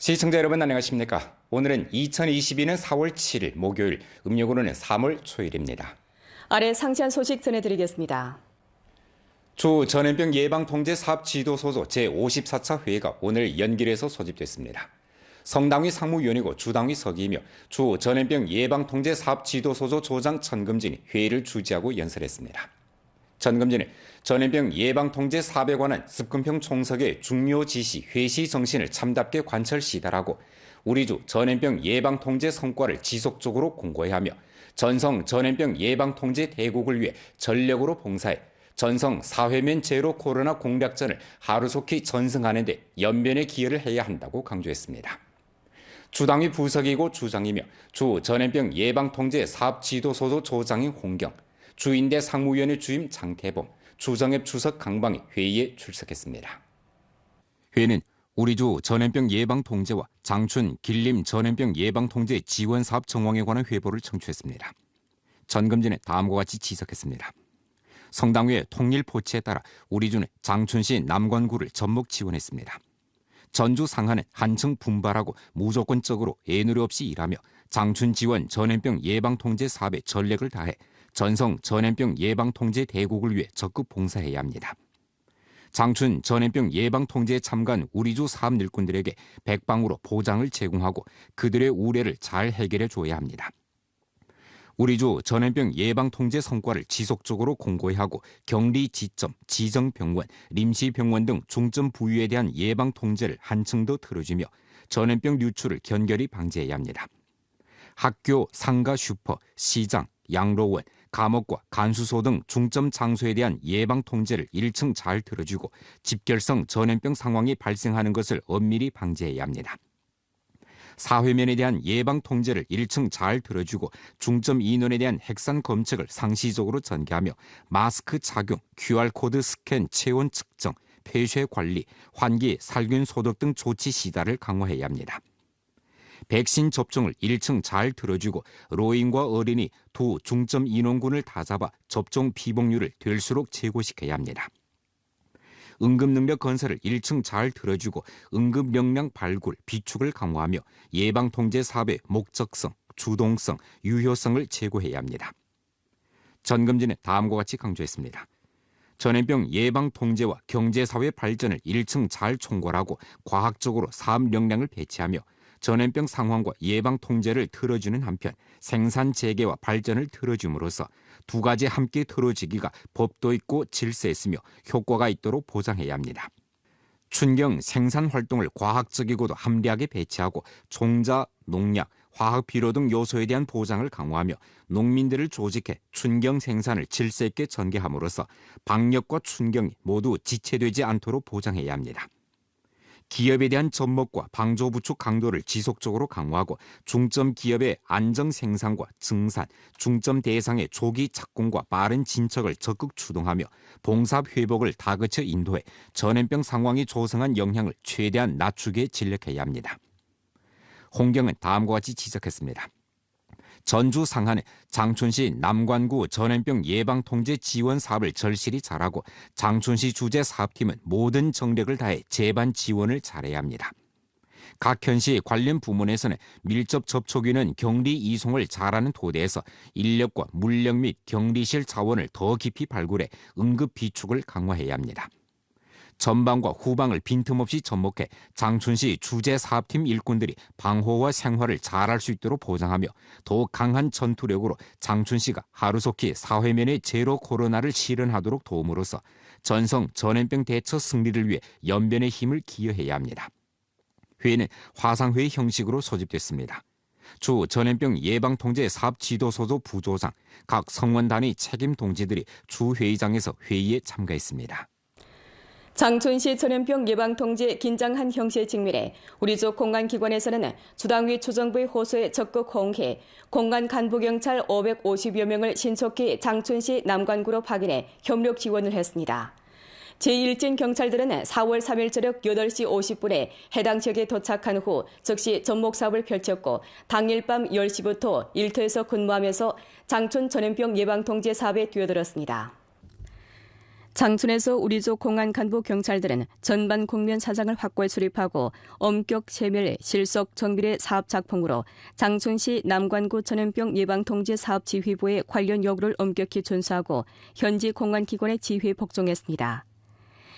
시청자 여러분 안녕하십니까? 오늘은 2022년 4월 7일 목요일, 음력으로는 3월 초일입니다. 아래 상세한 소식 전해드리겠습니다. 주 전염병 예방통제 사업지도소조 제54차 회의가 오늘 연길에서 소집됐습니다. 성당위 상무위원이고 주당위 서기이며 주 전염병 예방통제 사업지도소조 조장 천금진이 회의를 주재하고 연설했습니다. 천금진은 전염병 예방통제 사업에 관한 습근평 총석의 중요 지시, 회시 정신을 참답게 관철 시달하고 우리 주 전염병 예방통제 성과를 지속적으로 공고히 하며 전성 전염병 예방통제 대국을 위해 전력으로 봉사해 전성 사회면 제로 코로나 공략전을 하루속히 전승하는 데 연변의 기여를 해야 한다고 강조했습니다. 주당위 부석이고 주장이며 주 전염병 예방통제 사업지도소조 조장인 홍경, 주인대 상무위원회 주임 장태범, 주정앱 주석 강방이 회의에 출석했습니다. 회의는 우리주 전염병 예방통제와 장춘, 길림 전염병 예방통제 지원사업 정황에 관한 회보를 청취했습니다. 전금진은 다음과 같이 지적했습니다. 성당위의 통일 포치에 따라 우리주는 장춘시 남관구를 전목 지원했습니다. 전주 상하는 한층 분발하고 무조건적으로 애누리 없이 일하며 장춘 지원 전염병 예방통제 사업에 전력을 다해 전성 전염병 예방통제 대국을 위해 적극 봉사해야 합니다. 장춘 전염병 예방통제에 참가한 우리주 사업 일꾼들에게 백방으로 보장을 제공하고 그들의 우려를 잘 해결해 줘야 합니다. 우리주 전염병 예방통제 성과를 지속적으로 공고히 하고 격리 지점, 지정병원,臨時병원 등 중점 부위에 대한 예방통제를 한층 더 틀어주며 전염병 유출을 견결히 방지해야 합니다. 학교, 상가, 슈퍼, 시장, 양로원, 감옥과 간수소 등 중점 장소에 대한 예방 통제를 1층 잘 들어주고 집결성 전염병 상황이 발생하는 것을 엄밀히 방지해야 합니다. 사회면에 대한 예방 통제를 1층 잘 들어주고 중점 인원에 대한 핵산 검책을 상시적으로 전개하며 마스크 착용, QR코드 스캔, 체온 측정, 폐쇄 관리, 환기, 살균 소독 등 조치 시달을 강화해야 합니다. 백신 접종을 1층 잘 들어주고 노인과 어린이 두 중점 인원군을 다잡아 접종 피복률을 될수록 제고시켜야 합니다. 응급능력 건설을 1층 잘 들어주고 응급역량 발굴, 비축을 강화하며 예방통제 사업의 목적성, 주동성, 유효성을 제고해야 합니다. 전금진은 다음과 같이 강조했습니다. 전염병 예방통제와 경제사회 발전을 1층 잘 총괄하고 과학적으로 사업 역량을 배치하며 전염병 상황과 예방 통제를 틀어주는 한편 생산 재개와 발전을 틀어줌으로써 두 가지 함께 틀어지기가 법도 있고 질서있으며 효과가 있도록 보장해야 합니다. 춘경 생산 활동을 과학적이고도 합리하게 배치하고 종자, 농약, 화학 비료 등 요소에 대한 보장을 강화하며 농민들을 조직해 춘경 생산을 질서 있게 전개함으로써 방역과 춘경이 모두 지체되지 않도록 보장해야 합니다. 기업에 대한 접목과 방조 부축 강도를 지속적으로 강화하고 중점 기업의 안정 생산과 증산, 중점 대상의 조기 착공과 빠른 진척을 적극 추동하며 봉사업 회복을 다그쳐 인도해 전염병 상황이 조성한 영향을 최대한 낮추기에 진력해야 합니다. 홍경은 다음과 같이 지적했습니다. 전주 상하는 장춘시 남관구 전염병 예방통제 지원 사업을 절실히 잘하고 장춘시 주재 사업팀은 모든 정력을 다해 재반 지원을 잘해야 합니다. 각 현시 관련 부문에서는 밀접 접촉인은 격리 이송을 잘하는 토대에서 인력과 물력 및 격리실 자원을 더 깊이 발굴해 응급 비축을 강화해야 합니다. 전방과 후방을 빈틈없이 접목해 장춘시 주재사업팀 일꾼들이 방호와 생활을 잘할 수 있도록 보장하며 더욱 강한 전투력으로 장춘시가 하루속히 사회면의 제로 코로나를 실현하도록 도움으로써 전성 전염병 대처 승리를 위해 연변의 힘을 기여해야 합니다. 회의는 화상회의 형식으로 소집됐습니다. 주 전염병 예방통제 사업지도소조 부조장, 각 성원단위 책임 동지들이 주 회의장에서 회의에 참가했습니다. 장춘시 전염병 예방통제 긴장한 형시에 직면해 우리쪽 공안기관에서는 주당위 주정부의 호소에 적극 호응해 공안 간부경찰 550여 명을 신속히 장춘시 남관구로 파견해 협력 지원을 했습니다. 제1진 경찰들은 4월 3일 저녁 8시 50분에 해당 지역에 도착한 후 즉시 접목 사업을 펼쳤고 당일 밤 10시부터 일터에서 근무하면서 장춘 전염병 예방통제 사업에 뛰어들었습니다. 장춘에서 우리족 공안 간부 경찰들은 전반 국면 사장을 확고히 수립하고 엄격 체멸 실속 정비례 사업 작품으로 장춘시 남관구 전염병 예방통제 사업 지휘부의 관련 요구를 엄격히 준수하고 현지 공안기관의 지휘에 복종했습니다.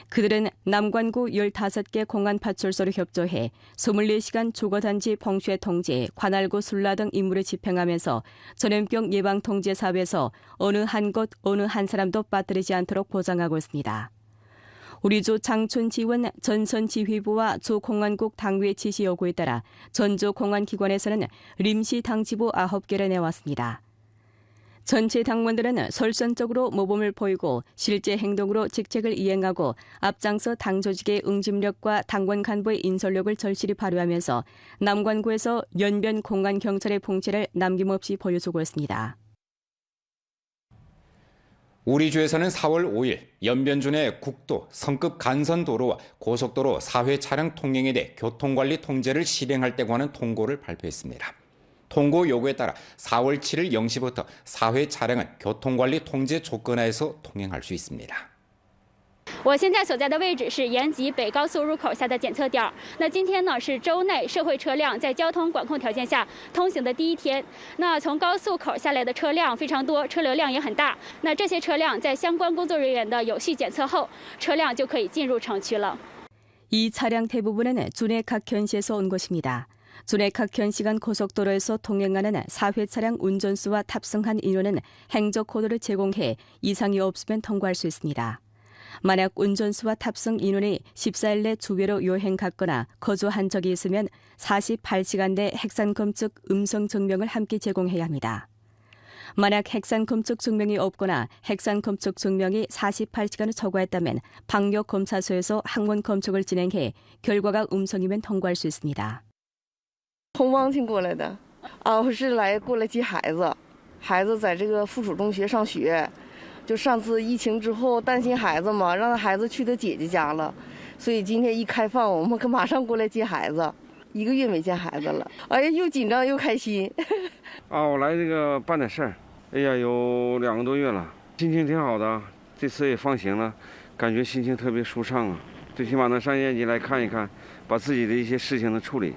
그들은 남관구 15개 공안파출소를 협조해 24시간 주거단지 봉쇄 통제, 관할구 순라 등 임무를 집행하면서 전염병 예방통제 사업에서 어느 한 곳, 어느 한 사람도 빠뜨리지 않도록 보장하고 있습니다. 우리주 장춘지원 전선지휘부와 주공안국 당위의 지시 요구에 따라 전주 공안기관에서는 림시 당지부 9개를 내왔습니다. 전체 당원들은 솔선적으로 모범을 보이고 실제 행동으로 직책을 이행하고 앞장서 당 조직의 응집력과 당원 간부의 인솔력을 절실히 발휘하면서 남관구에서 연변 공안 경찰의 봉체를 남김없이 보여주고 있습니다. 우리 주에서는 4월 5일 연변준의 국도, 성급 간선도로와 고속도로 사회 차량 통행에 대해 교통관리 통제를 실행할 때 관한 통고를 발표했습니다. 통고 요구에 따라 4월 7일 0시부터 사회 차량은 교통관리 통제 조건하에서 통행할 수 있습니다. 我现在所在的位置是延吉北高速入口下的检测点。那今天呢是州内社会车辆在交通管控条件下通行的第一天。那从高速口下来的车辆非常多，车流量也很大。那这些车辆在相关工作人员的有序检测后，车辆就可以进入城区了。 이 차량 대부분은 준해 각 현시에서 온 것입니다. 준해 각 현시간 고속도로에서 통행하는 사회 차량 운전수와 탑승한 인원은 행적 코드를 제공해 이상이 없으면 통과할 수 있습니다. 만약 운전수와 탑승 인원이 14일 내 주외로 여행 갔거나 거주한 적이 있으면 48시간 내 핵산검측 음성 증명을 함께 제공해야 합니다. 만약 핵산검측 증명이 없거나 핵산검측 증명이 48시간을 초과했다면 방역검사소에서 항원 검측을 진행해 결과가 음성이면 통과할 수 있습니다. 从望京过来的，我是过来接孩子，孩子在这个附属中学上学，就上次疫情之后担心孩子嘛，让孩子去他姐姐家了，所以今天一开放，我们可马上过来接孩子，1个月没见孩子了，哎呀，又紧张又开心。我来这个办点事儿，哎呀，有2个多月了，心情挺好的，这次也放行了，感觉心情特别舒畅啊，最起码能上延吉来看一看，把自己的一些事情的处理。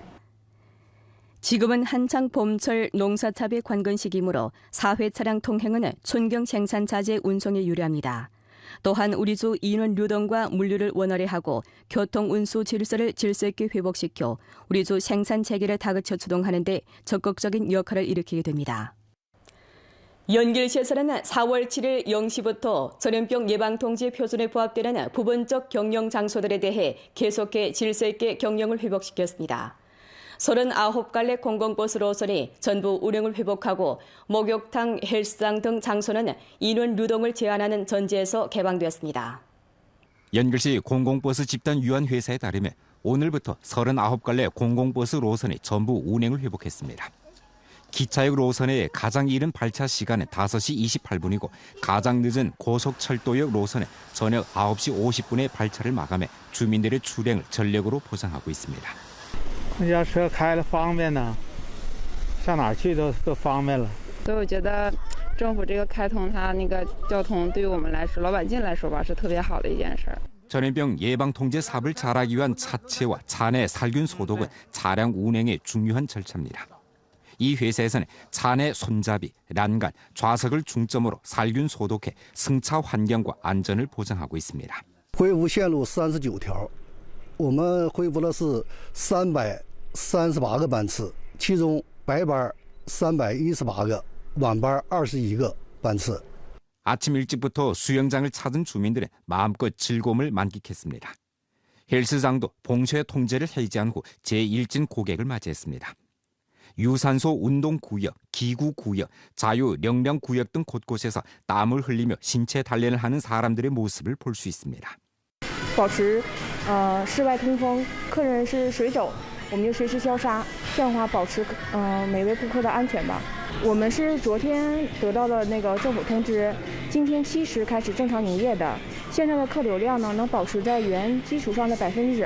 지금은 한창 봄철 농사차비 관건 시기이므로 사회 차량 통행은 춘경 생산 자재 운송에 유리합니다. 또한 우리 주 인원 유동과 물류를 원활히 하고 교통 운수 질서를 질서 있게 회복시켜 우리 주 생산 체계를 다그쳐 주동하는 데 적극적인 역할을 일으키게 됩니다. 연길시에서는 4월 7일 0시부터 전염병 예방통제 표준에 부합되는 부분적 경영 장소들에 대해 계속해 질서 있게 경영을 회복시켰습니다. 39갈래 공공버스 노선이 전부 운행을 회복하고 목욕탕, 헬스장 등 장소는 인원 유동을 제한하는 전제에서 개방되었습니다. 연길시 공공버스 집단유한회사에 따르면 오늘부터 39갈래 공공버스 노선이 전부 운행을 회복했습니다. 기차역 노선의 가장 이른 발차 시간은 5시 28분이고 가장 늦은 고속철도역 노선은 저녁 9시 50분에 발차를 마감해 주민들의 출행을 전력으로 보장하고 있습니다. 公交车开了方便呢，上哪儿去都方便了。所以我觉得政府这个开通它那个交通对于我们来说，老百姓来说吧，是特别好的一件事儿。 전염병 예방 통제 사업을 잘하기 위한 차체와 차 내 살균 소독은 차량 운행의 중요한 절차입니다. 이 회사에서는 차 내 손잡이, 난간, 좌석을 중점으로 살균 소독해 승차 환경과 안전을 보장하고 있습니다. 恢复线路39条。 我们恢复的是338个班次，其中白班318个，晚班21个班次。 아침 일찍부터 수영장을 찾은 주민들은 마음껏 즐거움을 만끽했습니다. 헬스장도 봉쇄 통제를 해지한 후 제1진 고객을 맞이했습니다. 유산소 운동구역, 기구구역, 자유령량구역 등 곳곳에서 땀을 흘리며 신체 단련을 하는 사람들의 모습을 볼 수 있습니다. 保持室外通风，客人是水肿，我们就随时消杀，这样的话保持每位顾客的安全吧。我们是昨天得到的那个政府通知，今天7时开始正常营业的，现在的客流量呢能保持在原基础上的20%。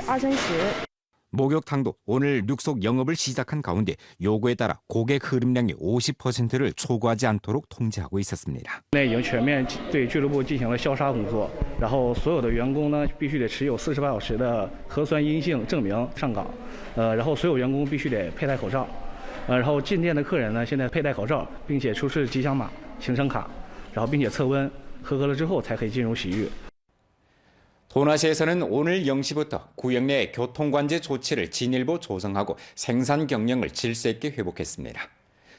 목욕탕도 오늘 육속 영업을 시작한 가운데 요구에 따라 고객 흐름량의 50%를 초과하지 않도록 통제하고 있었습니다. 已经全面对俱乐部进行了消杀工作，然后所有的员工呢必须得持有48小时的核酸阴性证明上岗，然后所有员工必须得佩戴口罩，然后进店的客人呢现在佩戴口罩，并且出示吉祥码、行程卡，然后并且测温，合格了之后才可以进入洗浴。 도나시에서는 오늘 0시부터 구역 내 교통관제 조치를 진일보 조정하고 생산 경영을 질서 있게 회복했습니다.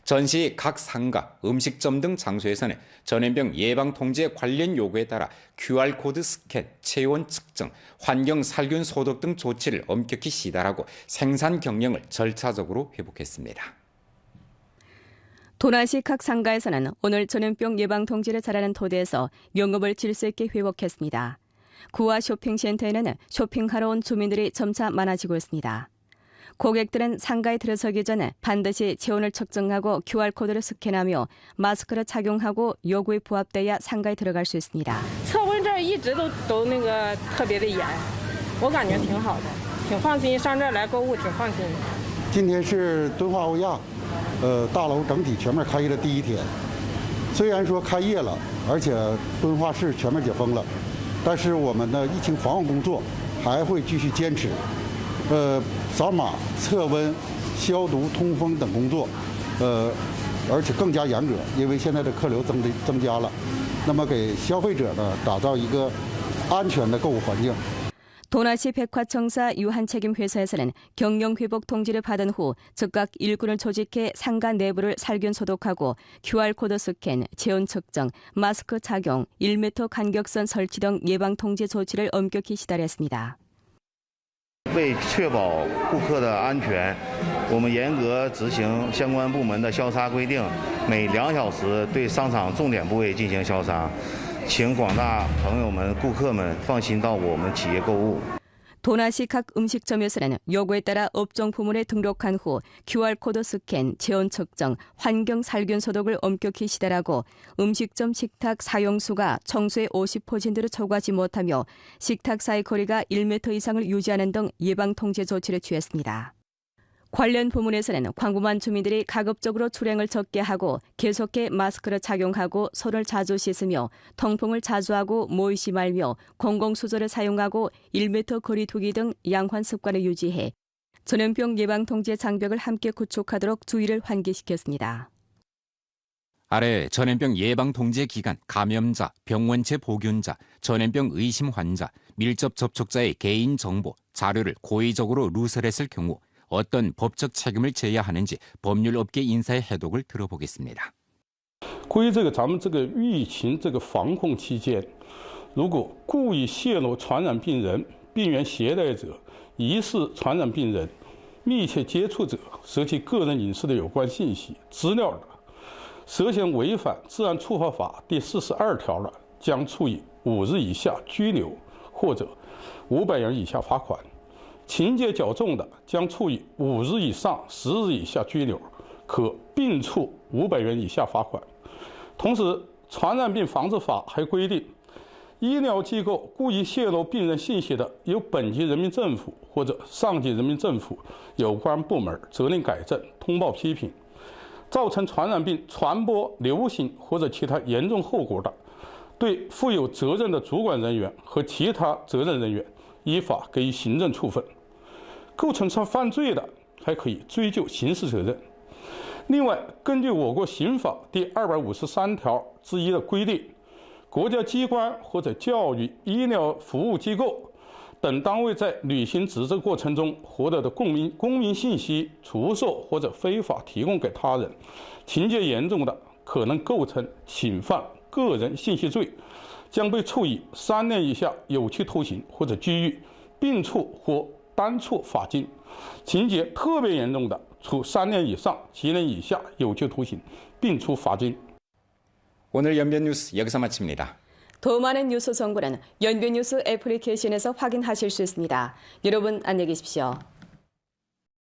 전시 각 상가, 음식점 등 장소에서는 전염병 예방 통제 관련 요구에 따라 QR코드 스캔, 체온 측정, 환경 살균 소독 등 조치를 엄격히 시달하고 생산 경영을 절차적으로 회복했습니다. 도나시 각 상가에서는 오늘 전염병 예방 통제를 잘하는 토대에서 영업을 질서 있게 회복했습니다. 구와 쇼핑센터에는 쇼핑하러 온 주민들이 점차 많아지고 있습니다. 고객들은 상가에 들어서기 전에 반드시 체온을 측정하고 QR코드를 스캔하며 마스크를 착용하고 요구에 부합돼야 상가에 들어갈 수 있습니다. 测温这儿一直都那个特别的严，我感觉挺好的，挺放心，上这儿来购物挺放心的。今天是敦化欧亚，大楼整体全面开业的第一天。虽然说开业了，而且敦化市全面解封了。 但是我们的疫情防控工作还会继续坚持，扫码、测温、消毒、通风等工作，而且更加严格，因为现在的客流增加了，那么给消费者呢打造一个安全的购物环境。 도나시 백화청사 유한책임회사에서는 경영 회복 통지를 받은 후 즉각 일꾼을 조직해 상가 내부를 살균 소독하고 QR코드 스캔, 체온 측정, 마스크 착용, 1m 간격선 설치 등 예방 통제 조치를 엄격히 시달했습니다. 为确保顾客的安全，我们严格执行相关部门的消杀规定，每2小时对商场重点部位进行消杀。 请广大朋友们、顾客们放心到我们企业购物。 도나시 각 음식점에서는 요구에 따라 업종 부문에 등록한 후 QR코드 스캔, 체온 측정, 환경 살균 소독을 엄격히 시달하고 음식점 식탁 사용수가 청소의 50%를 초과하지 못하며 식탁 사이 거리가 1m 이상을 유지하는 등 예방 통제 조치를 취했습니다. 관련 부문에서는 광범한 주민들이 가급적으로 출행을 적게 하고 계속해 마스크를 착용하고 손을 자주 씻으며 통풍을 자주 하고 모이지 말며 공공수조를 사용하고 1m 거리 두기 등 양환 습관을 유지해 전염병 예방 통제 장벽을 함께 구축하도록 주의를 환기시켰습니다. 아래 전염병 예방 통제 기간 감염자, 병원체 보균자, 전염병 의심 환자, 밀접 접촉자의 개인 정보, 자료를 고의적으로 누설했을 경우 어떤 법적 책임을 져야 하는지 법률업계 인사의 해독을 들어보겠습니다. 关于咱们疫情防控期间，如果故意泄露传染病人、病原携带者、疑似传染病人、密切接触者涉及个人隐私的有关信息资料的，涉嫌违反《治安处罚法》第42条的，将处以5日以下拘留或者500元以下罚款。 情节较重的，将处以5日以上10日以下拘留，可并处500元以下罚款。同时，《传染病防治法》还规定，医疗机构故意泄露病人信息的，由本级人民政府或者上级人民政府有关部门责令改正、通报批评；造成传染病传播、流行或者其他严重后果的，对负有责任的主管人员和其他责任人员依法给予行政处分。 构成犯罪的，还可以追究刑事责任。另外，根据我国刑法第253条之1的规定，国家机关或者教育、医疗服务机构等单位在履行职责过程中获得的公民信息出售或者非法提供给他人，情节严重的，可能构成侵犯个人信息罪，将被处以3年以下有期徒刑或者拘役，并处或 单处罚金，情节特别严重的，处3年以上7年以下有期徒刑，并处罚金。 오늘 연변 뉴스 여기서 마칩니다. 더 많은 뉴스 정보는 연변 뉴스 애플리케이션에서 확인하실 수 있습니다. 여러분 안녕히 계십시오.